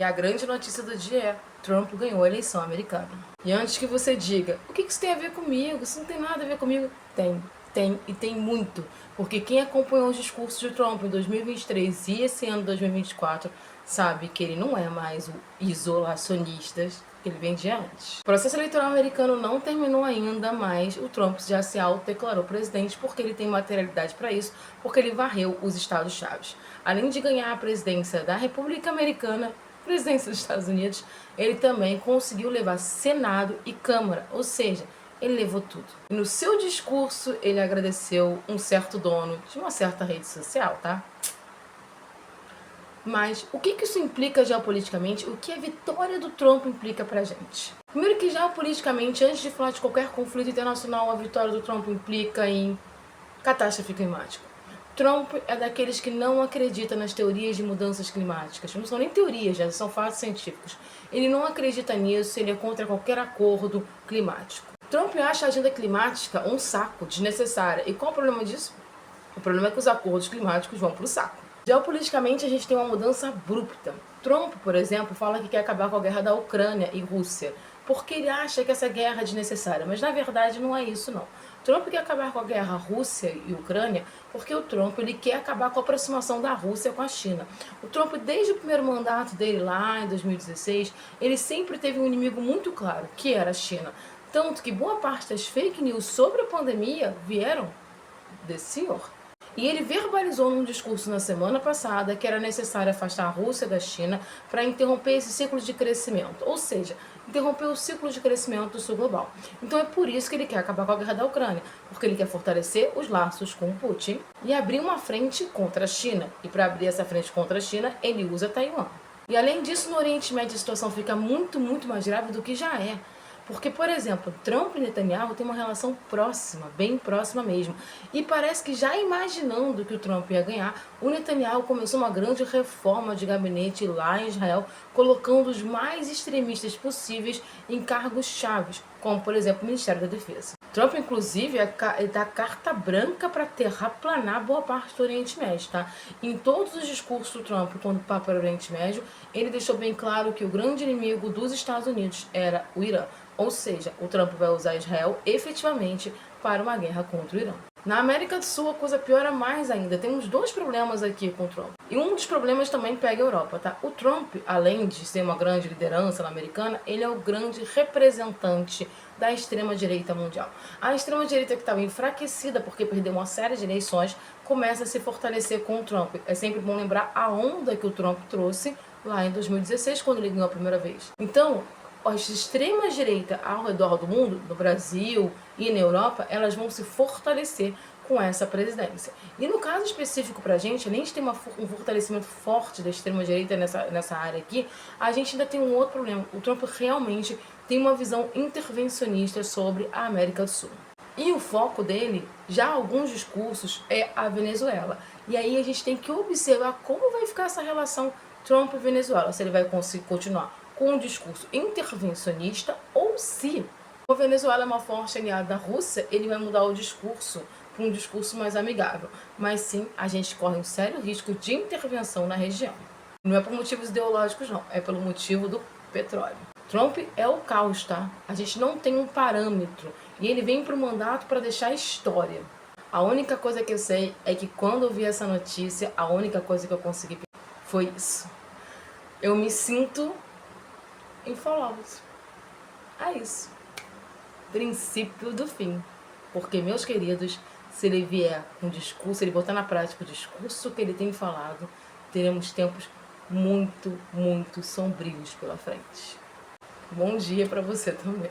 E a grande notícia do dia é: Trump ganhou a eleição americana. E antes que você diga, o que isso tem a ver comigo? Isso não tem nada a ver comigo. Tem e tem muito. Porque quem acompanhou os discursos de Trump em 2023 e esse ano 2024 sabe que ele não é mais o isolacionista que ele vem de antes. O processo eleitoral americano não terminou ainda, mas o Trump já se autodeclarou presidente porque ele tem materialidade para isso, porque ele varreu os estados-chave. Além de ganhar a presidência da República Americana, presidência dos Estados Unidos, ele também conseguiu levar Senado e Câmara, ou seja, ele levou tudo. E no seu discurso, ele agradeceu um certo dono de uma certa rede social, tá? Mas o que isso implica geopoliticamente? O que a vitória do Trump implica pra gente? Primeiro que geopoliticamente, antes de falar de qualquer conflito internacional, a vitória do Trump implica em catástrofe climática. Trump é daqueles que não acredita nas teorias de mudanças climáticas. Não são nem teorias, já são fatos científicos. Ele não acredita nisso, ele é contra qualquer acordo climático. Trump acha a agenda climática um saco, desnecessária. E qual é o problema disso? O problema é que os acordos climáticos vão pro saco. Geopoliticamente, a gente tem uma mudança abrupta. Trump, por exemplo, fala que quer acabar com a guerra da Ucrânia e Rússia, porque ele acha que essa guerra é desnecessária, mas na verdade não é isso não. Trump quer acabar com a guerra Rússia e Ucrânia porque o Trump ele quer acabar com a aproximação da Rússia com a China. O Trump, desde o primeiro mandato dele lá em 2016, ele sempre teve um inimigo muito claro, que era a China. Tanto que boa parte das fake news sobre a pandemia vieram desse senhor. E ele verbalizou num discurso na semana passada que era necessário afastar a Rússia da China para interromper esse ciclo de crescimento, ou seja, interromper o ciclo de crescimento do sul global. Então é por isso que ele quer acabar com a guerra da Ucrânia, porque ele quer fortalecer os laços com o Putin e abrir uma frente contra a China. E para abrir essa frente contra a China, ele usa Taiwan. E além disso, no Oriente Médio a situação fica muito mais grave do que já é. Porque, por exemplo, Trump e Netanyahu têm uma relação próxima, bem próxima mesmo. E parece que já imaginando que o Trump ia ganhar, o Netanyahu começou uma grande reforma de gabinete lá em Israel, colocando os mais extremistas possíveis em cargos chaves, como, por exemplo, o Ministério da Defesa. Trump, inclusive, dá carta branca para terraplanar boa parte do Oriente Médio, tá? Em todos os discursos do Trump, quando papo para o Oriente Médio, ele deixou bem claro que o grande inimigo dos Estados Unidos era o Irã. Ou seja, o Trump vai usar Israel efetivamente para uma guerra contra o Irã. Na América do Sul, a coisa piora mais ainda. Temos dois problemas aqui com o Trump. E um dos problemas também pega a Europa, tá? O Trump, além de ser uma grande liderança na americana, ele é o grande representante da extrema-direita mundial. A extrema-direita, que estava enfraquecida porque perdeu uma série de eleições, começa a se fortalecer com o Trump. É sempre bom lembrar a onda que o Trump trouxe lá em 2016, quando ele ganhou a primeira vez. Então, as extremas-direita ao redor do mundo, no Brasil e na Europa, elas vão se fortalecer com essa presidência. E no caso específico pra gente, além de ter um fortalecimento forte da extrema-direita nessa área aqui, a gente ainda tem um outro problema. O Trump realmente tem uma visão intervencionista sobre a América do Sul. E o foco dele, já alguns discursos, é a Venezuela. E aí a gente tem que observar como vai ficar essa relação Trump e Venezuela, se ele vai conseguir continuar com um discurso intervencionista ou se a Venezuela é uma forte aliada da Rússia, ele vai mudar o discurso para um discurso mais amigável. Mas sim, a gente corre um sério risco de intervenção na região. Não é por motivos ideológicos não, é pelo motivo do petróleo. Trump é o caos, tá? A gente não tem um parâmetro e ele vem para o mandato para deixar história. A única coisa que eu sei é que quando eu vi essa notícia, a única coisa que eu consegui foi isso. Eu me sinto em Fallout. É isso. Princípio do fim. Porque, meus queridos, se ele vier com um discurso, ele botar na prática o discurso que ele tem falado, teremos tempos muito sombrios pela frente. Bom dia para você também.